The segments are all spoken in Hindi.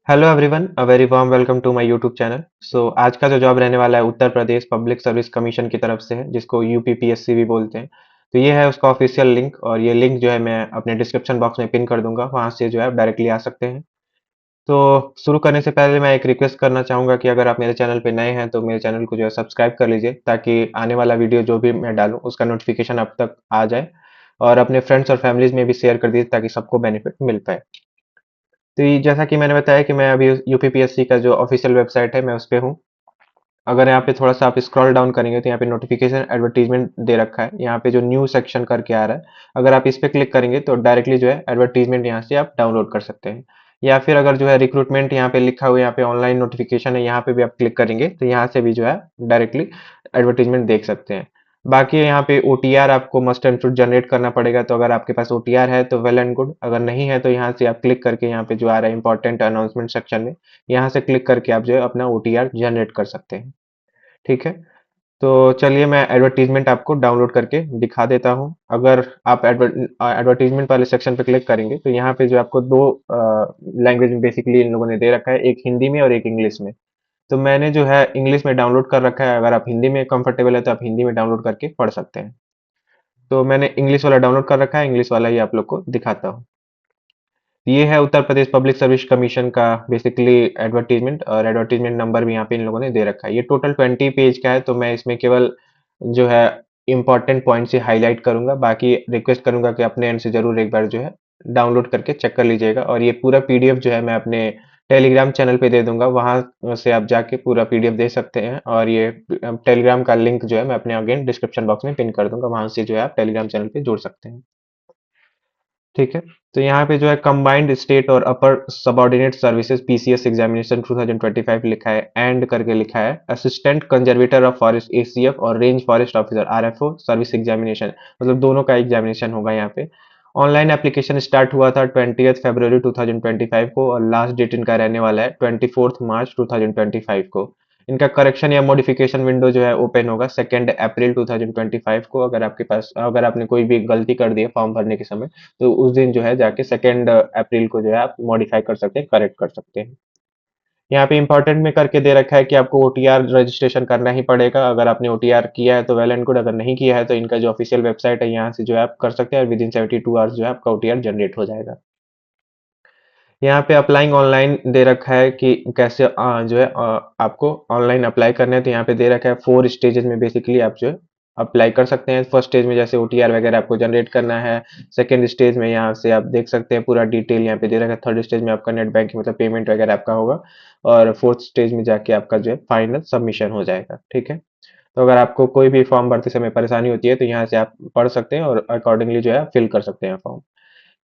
Hello everyone, a very warm welcome to my YouTube channel. आज का जो जॉब रहने वाला है Uttar Pradesh Public Service Commission की तरफ से है, जिसको यूपीपीएससी भी बोलते हैं। तो ये है उसका ऑफिशियल लिंक, और ये लिंक जो है मैं अपने डिस्क्रिप्शन बॉक्स में पिन कर दूंगा, वहां से जो है आप डायरेक्टली आ सकते हैं। तो शुरू करने से पहले मैं एक रिक्वेस्ट करना चाहूंगा कि अगर आप मेरे चैनल पे नए हैं तो मेरे चैनल को जो है सब्सक्राइब कर लीजिए, ताकि आने वाला वीडियो जो भी मैं डालूं उसका नोटिफिकेशन आप तक आ जाए। और अपने फ्रेंड्स और फैमिलीज में भी शेयर कर दीजिए ताकि सबको बेनिफिट मिल पाए। तो ये जैसा कि मैंने बताया कि मैं अभी यूपीपीएससी का जो ऑफिशियल वेबसाइट है मैं उस पे हूँ। अगर यहाँ पे थोड़ा सा आप स्क्रॉल डाउन करेंगे तो यहाँ पे नोटिफिकेशन एडवर्टीजमेंट दे रखा है, यहाँ पे जो न्यू सेक्शन करके आ रहा है। अगर आप इस पे क्लिक करेंगे तो डायरेक्टली जो है एडवर्टीजमेंट यहाँ से आप डाउनलोड कर सकते हैं। या फिर अगर जो है रिक्रूटमेंट यहाँ पे लिखा हुआ है, यहाँ पे ऑनलाइन नोटिफिकेशन है, यहाँ पे भी आप क्लिक करेंगे तो यहाँ से भी जो है डायरेक्टली एडवर्टीजमेंट देख सकते हैं। बाकी यहाँ पे ओटीआर आपको मस्ट एंड शुड जनरेट करना पड़ेगा, तो अगर आपके पास ओटीआर है तो वेल एंड गुड, अगर नहीं है तो यहाँ से आप क्लिक करके यहाँ पे जो आ रहा है इंपॉर्टेंट अनाउंसमेंट सेक्शन में, यहाँ से क्लिक करके आप जो है अपना ओटीआर जनरेट कर सकते हैं। ठीक है। तो चलिए मैं एडवर्टीजमेंट आपको डाउनलोड करके दिखा देता हूँ। अगर आप एडवर्टीजमेंट वाले सेक्शन पे क्लिक करेंगे तो यहाँ पे जो आपको दो लैंग्वेज में बेसिकली इन लोगों ने दे रखा है, एक हिंदी में और एक इंग्लिश में। तो मैंने जो है इंग्लिश में डाउनलोड कर रखा है, अगर आप हिंदी में कंफर्टेबल है तो आप हिंदी में डाउनलोड करके पढ़ सकते हैं। तो मैंने इंग्लिश वाला डाउनलोड कर रखा है, इंग्लिश वाला ही आप लोग को दिखाता हूँ। ये है Uttar Pradesh Public Service commission का बेसिकली एडवर्टीजमेंट, और एडवर्टीजमेंट नंबर भी यहाँ पे इन लोगों ने दे रखा है। ये टोटल 20 पेज का है, तो मैं इसमें केवल जो है इंपॉर्टेंट पॉइंट से हाईलाइट करूंगा। बाकी रिक्वेस्ट करूंगा कि अपने एंड से जरूर एक बार जो है डाउनलोड करके चेक कर लीजिएगा, और ये पूरा पीडीएफ जो है मैं अपने टेलीग्राम चैनल पे दे दूंगा, वहां से आप जाके पूरा पीडीएफ दे सकते हैं। और ये टेलीग्राम का लिंक जो है मैं अपने अगेन डिस्क्रिप्शन बॉक्स में पिन कर दूंगा, वहां से जो है आप टेलीग्राम चैनल पे जुड़ सकते हैं। ठीक है। तो यहाँ पे जो है कंबाइंड स्टेट और upper subordinate services PCS examination 2025 लिखा है, एंड करके लिखा है assistant conservator of forest ACF और range forest officer RFO service examination, मतलब दोनों का एग्जामिनेशन होगा यहाँ पे। ऑनलाइन एप्लीकेशन स्टार्ट हुआ था 20 फरवरी 2025 को, और लास्ट डेट इनका रहने वाला है 24 मार्च 2025 को। इनका करेक्शन या मॉडिफिकेशन विंडो जो है ओपन होगा 2 अप्रैल 2025 को। अगर आपने कोई भी गलती कर दी है फॉर्म भरने के समय, तो उस दिन जो है जाके 2 अप्रैल को जो है आप मॉडिफाई कर सकते हैं, करेक्ट कर सकते हैं। यहाँ पे इंपॉर्टेंट में करके दे रखा है कि आपको ओटीआर रजिस्ट्रेशन करना ही पड़ेगा। अगर आपने ओटीआर किया है तो वेल एंड गुड, अगर नहीं किया है तो इनका जो ऑफिशियल वेबसाइट है यहाँ से जो है आप कर सकते हैं, और विद इन 72 आवर्स जो है आपका ओटीआर जनरेट हो जाएगा। यहाँ पे अप्लाइंग ऑनलाइन दे रखा है कि कैसे जो है आपको ऑनलाइन अप्लाई करना है। तो यहाँ पे दे रखा है 4 स्टेजेस में बेसिकली आप जो है अप्लाई कर सकते हैं। फर्स्ट स्टेज में जैसे ओटीआर वगैरह आपको जनरेट करना है। सेकंड स्टेज में यहाँ से आप देख सकते हैं पूरा डिटेल यहाँ पे दे रखा है। थर्ड स्टेज में आपका नेट बैंकिंग मतलब पेमेंट वगैरह आपका होगा। और फोर्थ स्टेज में जाके आपका जो है फाइनल सबमिशन हो जाएगा। ठीक है। तो अगर आपको कोई भी फॉर्म भरते समय परेशानी होती है तो यहाँ से आप पढ़ सकते हैं और अकॉर्डिंगली जो है फिल कर सकते हैं फॉर्म।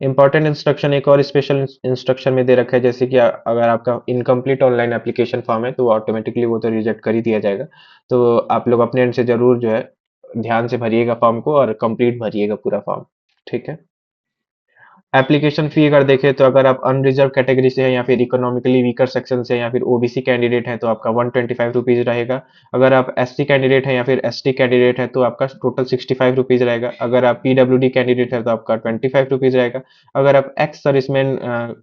इंपॉर्टेंट इंस्ट्रक्शन एक और स्पेशल इंस्ट्रक्शन में दे रखा है, जैसे कि अगर आपका इनकम्प्लीट ऑनलाइन एप्लीकेशन फॉर्म है तो ऑटोमेटिकली वो तो रिजेक्ट कर ही दिया जाएगा। तो आप लोग अपने एंड से जरूर जो है ध्यान से भरिएगा फॉर्म को, और कंप्लीट भरिएगा पूरा फॉर्म। ठीक है। एप्लीकेशन फी अगर देखें तो अगर आप अनरिजर्व कैटेगरी से हैं, या फिर इकोनॉमिकली वीकर सेक्शन से हैं, या फिर ओबीसी कैंडिडेट हैं तो आपका 125 रुपीज रहेगा। अगर आप एससी कैंडिडेट हैं या फिर एसटी कैंडिडेट हैं तो आपका टोटल 65 रुपीज रहेगा। अगर आप पीडब्ल्यूडी कैंडिडेट है तो आपका 25 रुपीज रहेगा। अगर आप एक्स सर्विसमैन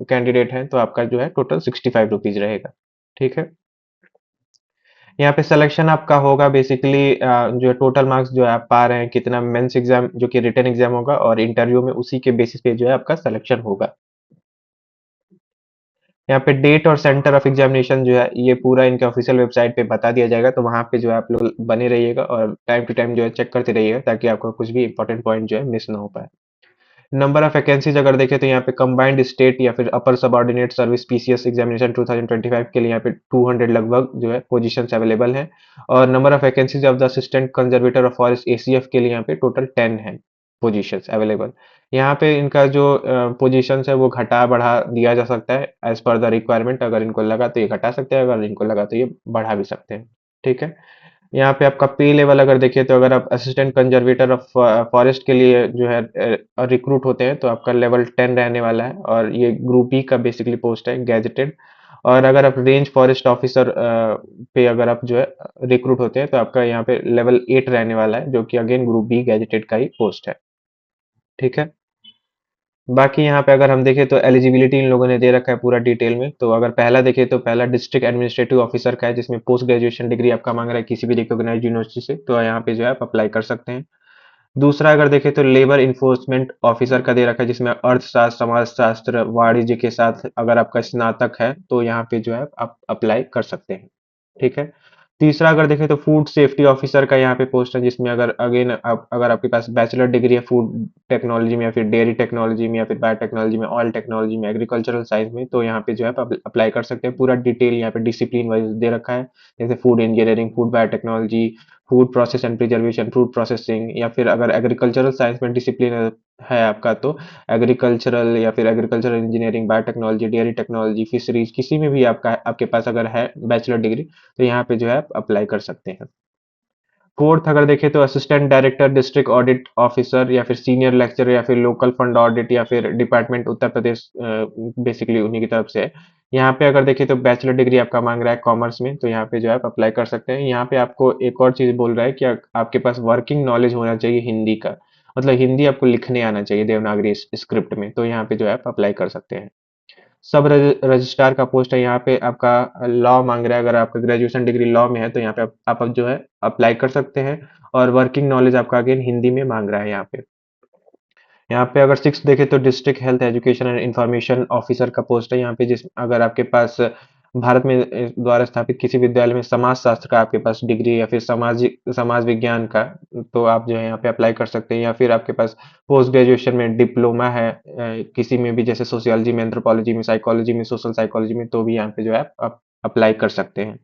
कैंडिडेट हैं तो आपका जो है टोटल 65 रुपीज रहेगा। ठीक है। यहाँ पे सिलेक्शन आपका होगा बेसिकली जो टोटल मार्क्स जो है आप पा रहे हैं कितना, मेंस एग्जाम जो कि रिटन एग्जाम होगा, और इंटरव्यू में उसी के बेसिस पे जो है आपका सिलेक्शन होगा। यहाँ पे डेट और सेंटर ऑफ एग्जामिनेशन जो है ये पूरा इनके ऑफिशियल वेबसाइट पे बता दिया जाएगा, तो वहां पे जो है आप लोग बने रहिएगा और टाइम टू टाइम जो है चेक करते रहिएगा, ताकि आपको कुछ भी इंपॉर्टेंट पॉइंट जो है मिस ना हो पाए। नंबर ऑफ वैकेंसीज अगर देखें तो यहाँ पे कंबाइंड स्टेट या फिर अपर सबऑर्डिनेट सर्विस पीसीएस एग्जामिनेशन 2025 के लिए यहाँ पे 200 लगभग जो है पोजीशंस अवेलेबल हैं। और number of vacancies of the assistant conservator of forest ACF के लिए यहाँ पे टोटल 10 है पोजीशंस अवेलेबल। यहाँ पे इनका जो पोजीशंस है वो घटा बढ़ा दिया जा सकता है एज पर द रिक्वायरमेंट। अगर इनको लगा तो ये घटा सकते हैं, अगर इनको लगा तो ये बढ़ा भी सकते हैं। ठीक है। यहाँ पे आपका पे लेवल अगर देखिए तो अगर आप असिस्टेंट कंजर्वेटर ऑफ फॉरेस्ट के लिए जो है रिक्रूट होते हैं तो आपका लेवल 10 रहने वाला है, और ये ग्रुप बी का बेसिकली पोस्ट है गैजेटेड। और अगर आप रेंज फॉरेस्ट ऑफिसर पे अगर आप जो है रिक्रूट होते हैं तो आपका यहाँ पे लेवल 8 रहने वाला है, जो कि अगेन ग्रुप बी गैजेटेड का ही पोस्ट है। ठीक है। बाकी यहाँ पे अगर हम देखें तो एलिजिबिलिटी इन लोगों ने दे रखा है पूरा डिटेल में। तो अगर पहला देखें तो पहला डिस्ट्रिक्ट एडमिनिस्ट्रेटिव ऑफिसर का है, जिसमें पोस्ट ग्रेजुएशन डिग्री आपका मांग रहा है किसी भी रिकॉग्नाइज्ड यूनिवर्सिटी से, तो यहाँ पे जो है आप अप्लाई कर सकते हैं। दूसरा अगर देखें तो लेबर इन्फोर्समेंट ऑफिसर का दे रखा है, जिसमें अर्थशास्त्र, समाजशास्त्र, वाणिज्य के साथ अगर आपका स्नातक है तो यहाँ पे जो है आप अप्लाई कर सकते हैं। ठीक है। तीसरा अगर देखें तो फूड सेफ्टी ऑफिसर का यहाँ पे पोस्ट है, जिसमें अगर अगेन आप अगर आपके पास बैचलर डिग्री है फूड टेक्नोलॉजी में या फिर डेयरी टेक्नोलॉजी में या फिर बायोटेक्नोलॉजी में, ऑयल टेक्नोलॉजी में, एग्रीकल्चरल साइंस में, तो यहाँ पे जो है आप अप्लाई कर सकते हैं। पूरा डिटेल यहाँ पे डिसिप्लिन वाइज दे रखा है, जैसे food engineering, food biotechnology, food process and preservation, food processing, या फिर अगर एग्रीकल्चरल साइंस में डिसिप्लिन है आपका तो एग्रीकल्चरल या फिर agricultural engineering, biotechnology, dairy technology, fisheries, किसी में भी आपका आपके पास अगर है बैचलर डिग्री तो यहाँ पे जो है आप अप्लाई कर सकते हैं। फोर्थ अगर देखें तो assistant director district audit officer या फिर सीनियर लेक्चरर या फिर लोकल फंड ऑडिट या फिर डिपार्टमेंट उत्तर प्रदेश, बेसिकली उन्हीं की तरफ से है। यहाँ पे अगर देखें तो बैचलर डिग्री आपका मांग रहा है कॉमर्स में, तो यहाँ पे जो है आप अप्लाई कर सकते हैं। यहाँ पे आपको एक और चीज बोल रहा है कि आपके पास वर्किंग नॉलेज होना चाहिए हिंदी का, मतलब हिंदी आपको लिखने आना चाहिए देवनागरी स्क्रिप्ट में, तो यहाँ पे जो है आप अप्लाई कर सकते हैं। सब रजिस्ट्रार का पोस्ट है, यहाँ पे आपका लॉ मांग रहा है। अगर आपका ग्रेजुएशन डिग्री लॉ में है तो यहाँ पे आप अब जो है अप्लाई कर सकते हैं। और वर्किंग नॉलेज आपका अगेन हिंदी में मांग रहा है यहाँ पे। यहाँ पे अगर सिक्स देखें तो district health education and information officer का पोस्ट है, यहाँ पे जिस अगर आपके पास भारत में द्वारा स्थापित किसी विद्यालय में समाज शास्त्र का आपके पास डिग्री या फिर समाज विज्ञान का, तो आप जो है यहाँ पे अप्लाई कर सकते हैं। या फिर आपके पास पोस्ट ग्रेजुएशन में डिप्लोमा है किसी में भी, जैसे सोशियोलॉजी में, एंथ्रोपोलॉजी में, साइकोलॉजी में, सोशल साइकोलॉजी में, तो भी यहाँ पे जो है आप अप्लाई कर सकते हैं।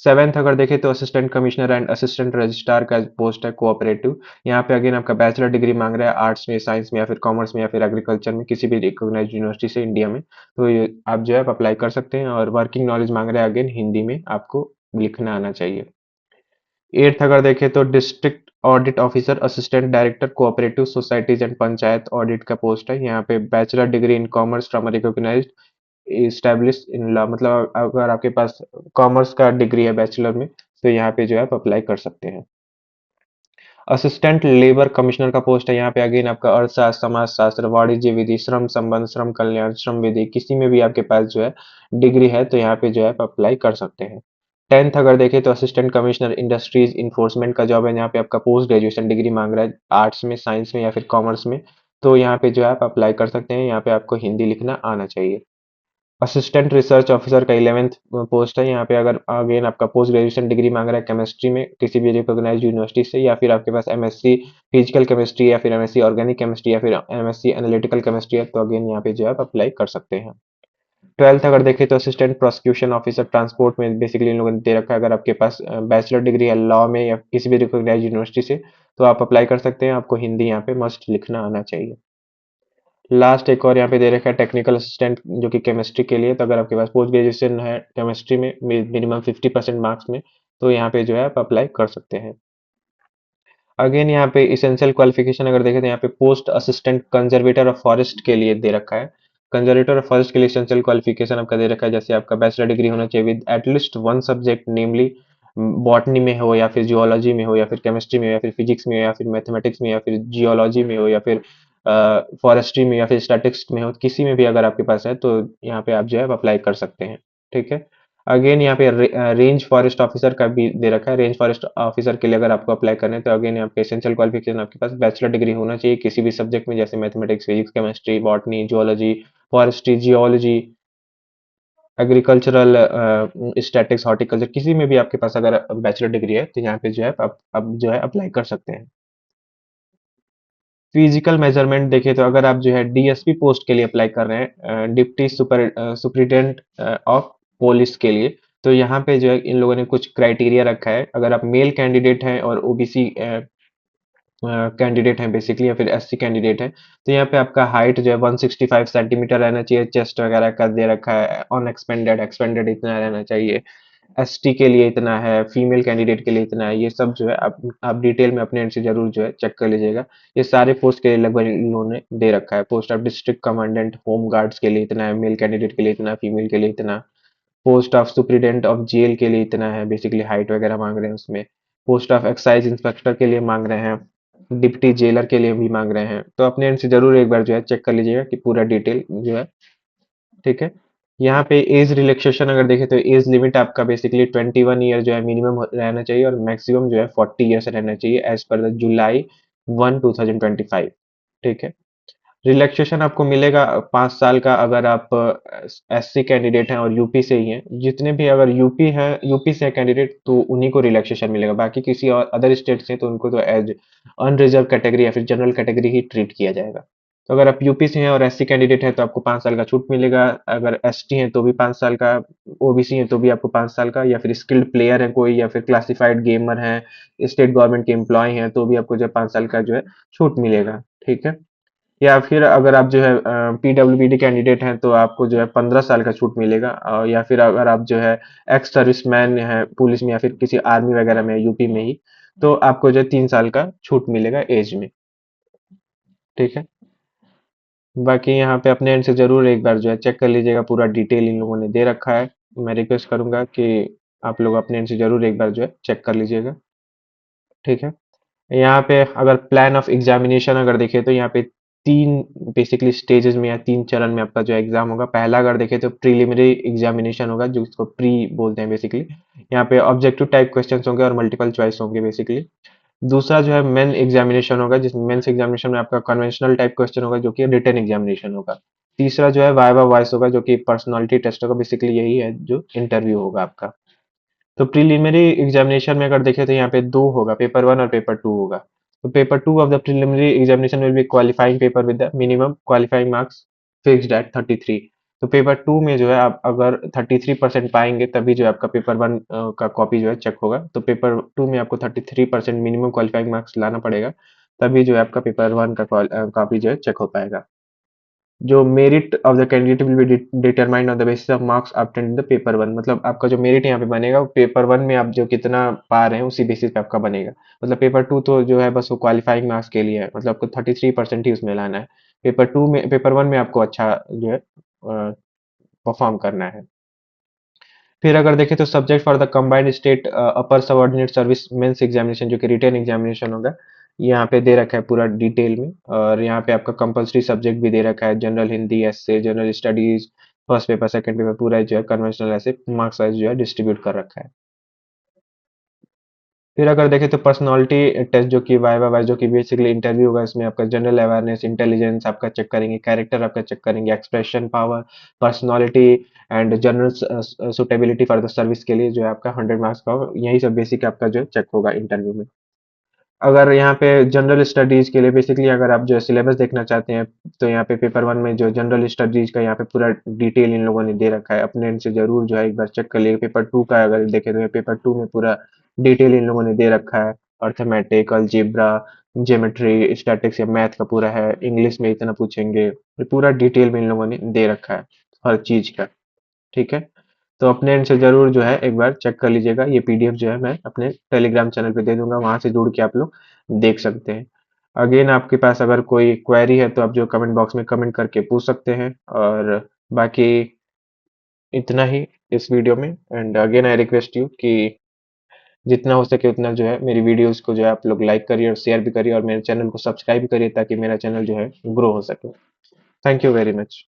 सेवेंथ अगर देखें तो assistant commissioner and assistant registrar का पोस्ट है कोऑपरेटिव। यहाँ पे अगेन आपका बैचलर डिग्री मांग रहा है आर्ट्स में, साइंस में या फिर कॉमर्स में या फिर एग्रीकल्चर में, किसी भी रिकॉग्नाइज्ड यूनिवर्सिटी से इंडिया में, तो ये आप जो है अप्लाई कर सकते हैं। और वर्किंग नॉलेज मांग रहा है अगेन हिंदी में आपको लिखना आना चाहिए। एट्थ अगर देखें तो district audit officer assistant director cooperative societies and panchayat audit का पोस्ट है। यहाँ पे bachelor degree in commerce from recognised establish in law, मतलब अगर आपके पास कॉमर्स का डिग्री है बैचलर में, तो यहाँ पे जो है आप अप्लाई कर सकते हैं। असिस्टेंट लेबर कमिश्नर का पोस्ट है, यहाँ पे अगेन आपका अर्थशास्त्र, समाजशास्त्र, वाणिज्य विधि, श्रम संबंध, श्रम कल्याण, श्रम विधि, किसी में भी आपके पास जो है डिग्री है तो यहाँ पे जो है आप अप्लाई कर सकते हैं। टेंथ अगर देखें तो असिस्टेंट कमिश्नर इंडस्ट्रीज इन्फोर्समेंट का जॉब है, यहाँ पे आपका पोस्ट ग्रेजुएशन डिग्री मांग रहा है आर्ट्स में, साइंस में या फिर कॉमर्स में, तो यहाँ पे जो है आप अप्लाई कर सकते हैं। यहाँ पे आपको हिंदी लिखना आना चाहिए। असिस्टेंट रिसर्च ऑफिसर का 11th पोस्ट है, यहाँ पे अगर अगेन आपका पोस्ट ग्रेजुएशन डिग्री मांग रहा है केमिस्ट्री में किसी भी रिकॉग्नाइज्ड यूनिवर्सिटी से, या फिर आपके पास एमएससी फिजिकल केमिस्ट्री या फिर एमएससी ऑर्गेनिक केमिस्ट्री या फिर एमएससी एनालिटिकल केमिस्ट्री है, तो अगेन यहाँ पे जो है आप अप्लाई कर सकते हैं। 12th अगर देखें तो असिस्टेंट प्रोसिक्यूशन ऑफिसर ट्रांसपोर्ट में, बेसिकली इन लोगों ने दे रखा है अगर आपके पास बैचलर डिग्री है लॉ में या किसी भी रिकॉग्नाइज्ड यूनिवर्सिटी से, तो आप अप्लाई कर सकते हैं। आपको हिंदी यहाँ पे मस्ट लिखना आना चाहिए। लास्ट एक और यहाँ पे दे रखा है टेक्निकल असिस्टेंट, जो कि केमिस्ट्री के लिए, तो अगर आपके पास पोस्ट ग्रेजुएशन है केमिस्ट्री में मिनिमम 50% मार्क्स में, तो यहाँ पे जो है आप अप्लाई कर सकते हैं। अगेन यहाँ पे इसेंशियल क्वालिफिकेशन अगर देखें तो यहाँ पे post assistant conservator of forest के लिए दे रखा है। कंजर्वेटर ऑफ फॉरेस्ट के लिए इसेंशियल क्वालिफिकेशन आपका दे रखा है, जैसे आपका बैचलर डिग्री होना चाहिए with at least one subject, namely botany में हो या फिर जियोलॉजी में हो या फिर केमिस्ट्री में हो या फिर फिजिक्स में हो या फिर मैथमेटिक्स में या फिर जियोलॉजी में हो या फिर फॉरेस्ट्री में या फिर स्टैटिक्स में हो, किसी में भी अगर आपके पास है तो यहाँ पे आप जो है अप्लाई कर सकते हैं। ठीक है। अगेन यहाँ पे रेंज फॉरेस्ट ऑफिसर का भी दे रखा है। रेंज फॉरेस्ट ऑफिसर के लिए अगर आपको अप्लाई करना है तो अगेन यहाँ पे एसेंशियल क्वालिफिकेशन आपके पास बैचलर डिग्री होना चाहिए किसी भी सब्जेक्ट में, जैसे mathematics, physics, chemistry, botany, zoology, forestry, geology, agricultural, statics, horticulture, किसी में भी आपके पास अगर बैचलर डिग्री है तो यहाँ पे जो है आप अब जो है अप्लाई कर सकते हैं। फिजिकल मेजरमेंट देखें तो अगर आप जो है डीएसपी पोस्ट के लिए अप्लाई कर रहे हैं, डिप्टी सुपरिटेंडेंट ऑफ पुलिस के लिए, तो यहाँ पे जो है इन लोगों ने कुछ क्राइटेरिया रखा है। अगर आप मेल कैंडिडेट हैं और ओबीसी कैंडिडेट हैं बेसिकली या फिर एससी कैंडिडेट है, तो यहाँ पे आपका हाइट जो है 165 सेंटीमीटर रहना चाहिए, चेस्ट वगैरह का दे रखा है ऑन एक्सपेंडेड, एक्सपेंडेड इतना रहना चाहिए, एसटी के लिए इतना है, फीमेल कैंडिडेट के लिए इतना है, ये सब जो है आप डिटेल में अपने एंड से जरूर जो है चेक कर लीजिएगा। ये सारे पोस्ट के लिए लगभग इन्होंने दे रखा है। Post of district commandant home guards के लिए इतना है, मेल कैंडिडेट के लिए इतना, फीमेल के लिए इतना, post of superintendent of jail के लिए इतना है, बेसिकली हाइट वगैरह मांग रहे हैं उसमें, पोस्ट ऑफ एक्साइज इंस्पेक्टर के लिए मांग रहे हैं डिप्टी जेलर के लिए भी मांग रहे हैं, तो अपने एंड से जरूर एक बार जो है चेक कर लीजिएगा कि पूरा डिटेल जो है। ठीक है। यहाँ पे एज रिलैक्सेशन अगर देखें तो एज लिमिट आपका बेसिकली 21 ईयर जो है मिनिमम रहना चाहिए और मैक्सिमम जो है 40 ईयर्स रहना चाहिए एज पर द July 1, 2025। ठीक है। रिलैक्सेशन आपको मिलेगा 5 साल का अगर आप एससी कैंडिडेट हैं और यूपी से ही हैं। जितने भी अगर यूपी से कैंडिडेट तो उन्हीं को रिलैक्सेशन मिलेगा, बाकी किसी और अदर स्टेट से तो उनको तो एज अनरिजर्व कैटेगरी या फिर जनरल कैटेगरी ही ट्रीट किया जाएगा। तो अगर आप यूपी से हैं और एससी कैंडिडेट हैं तो आपको 5 साल का छूट मिलेगा। अगर एसटी हैं तो भी 5 साल का, ओबीसी हैं तो भी आपको 5 साल का, या फिर स्किल्ड प्लेयर है कोई, या फिर क्लासिफाइड गेमर हैं, स्टेट गवर्नमेंट के एम्प्लॉय हैं, तो भी आपको जो है 5 साल का जो है छूट मिलेगा। ठीक है। या फिर अगर आप जो है पीडब्ल्यूबीडी कैंडिडेट हैं तो आपको जो है 15 साल का छूट मिलेगा। या फिर अगर आप जो है एक्स सर्विसमैन है पुलिस में या फिर किसी आर्मी वगैरह में यूपी में ही, तो आपको जो है 3 साल का छूट मिलेगा एज में। ठीक है। बाकी यहाँ पे अपने एंड से जरूर एक बार जो है चेक कर लीजिएगा, पूरा डिटेल इन लोगों ने दे रखा है। मैं रिक्वेस्ट करूंगा कि आप लोग अपने एंड से जरूर एक बार जो है चेक कर लीजिएगा। ठीक है। यहाँ पे अगर प्लान ऑफ एग्जामिनेशन अगर देखें तो यहाँ पे 3 बेसिकली स्टेजेस में या 3 चरण में आपका जो एग्जाम होगा। पहला अगर देखें तो प्रीलिमिनरी एग्जामिनेशन होगा, जो इसको प्री बोलते हैं बेसिकली। यहाँ पे ऑब्जेक्टिव टाइप क्वेश्चंस होंगे और मल्टीपल चॉइस होंगे बेसिकली। दूसरा जो है मेन एग्जामिनेशन होगा, जिस मेंस एग्जामिनेशन में आपका कन्वेंशनल टाइप क्वेश्चन होगा जो कि रिटन एग्जामिनेशन होगा। तीसरा जो है वाइवा वॉइस होगा जो कि पर्सनालिटी टेस्ट होगा, बेसिकली यही है जो इंटरव्यू होगा आपका। तो प्रीलिमिनरी एग्जामिनेशन में अगर देखें तो यहाँ पे दो होगा, पेपर वन और पेपर टू होगा। तो paper two of the preliminary examination will be qualifying paper with the minimum qualifying marks fixed at 33। तो पेपर टू में जो है आप अगर 33% पाएंगे तभी जो है आपका पेपर वन का कॉपी जो है चेक होगा। तो पेपर टू में आपको 33% मिनिमम क्वालिफाइंग मार्क्स लाना पड़ेगा, तभी जो है आपका पेपर वन का कॉपी जो है चेक हो पाएगा। जो merit of the candidate will be determined on the basis of marks obtained in the paper one. मतलब आपका जो मेरिट यहाँ पे बनेगा वो पेपर वन में आप जो कितना पा रहे हैं उसी बेसिस पे आपका बनेगा। मतलब पेपर टू तो जो है बस वो क्वालिफाइंग मार्क्स के लिए है, मतलब आपको 33% ही उसमें लाना है। पेपर वन में आपको अच्छा जो है परफॉर्म करना है। फिर अगर देखें तो subject for the combined state upper subordinate service mains examination जो कि रिटेन एग्जामिनेशन होगा, यहाँ पे दे रखा है पूरा डिटेल में। और यहाँ पे आपका कंपलसरी सब्जेक्ट भी दे रखा है, general Hindi, essay, general studies, first paper second paper, पूरा जो है कन्वेंशनल ऐसे मार्क्स वाइज जो है डिस्ट्रीब्यूट कर रखा है। फिर अगर देखें तो पर्सनालिटी टेस्ट जो कि वाइवा वाइज जो कि बेसिकली इंटरव्यू होगा, इसमें आपका जनरल अवेयरनेस, इंटेलिजेंस आपका चेक करेंगे, कैरेक्टर आपका चेक करेंगे, expression power, personality and general suitability for the service के लिए जो है आपका 100 मार्क्स का होगा। यही सब बेसिक आपका जो है चेक होगा इंटरव्यू में। अगर यहाँ पे जनरल स्टडीज के लिए बेसिकली अगर आप जो है सिलेबस देखना चाहते हैं, तो यहाँ पे पेपर वन में जो जनरल स्टडीज का यहाँ पे पूरा डिटेल इन लोगों ने दे रखा है। अपने end से जरूर जो है एक बार चेक कर लिए। पेपर टू का अगर देखें तो पेपर टू में पूरा डिटेल इन लोगों ने दे रखा है। अर्थमेटिक, अलजेब्रा, ज्योमेट्री, स्टैटिक्स या मैथ का पूरा है। इंग्लिश में इतना पूछेंगे, ये पूरा डिटेल में इन लोगों ने दे रखा है हर चीज का। ठीक है। तो अपने एंड से ज़रूर जो है एक बार चेक कर लीजिएगा। ये पीडीएफ जो है मैं अपने टेलीग्राम चैनल पे दे दूँगा, वहाँ से जुड़ के आप लोग देख सकते हैं। अगेन आपके पास अगर कोई क्वेरी है तो आप जो कमेंट बॉक्स में कमेंट करके पूछ सकते हैं। और बाकी इतना ही इस वीडियो में। And again I request you कि जितना हो सके उतना जो है मेरी वीडियोज़ को जो है आप लोग लाइक करिए और शेयर भी करिए और मेरे चैनल को सब्सक्राइब भी करिए ताकि मेरा चैनल जो है ग्रो हो सके। Thank you very much.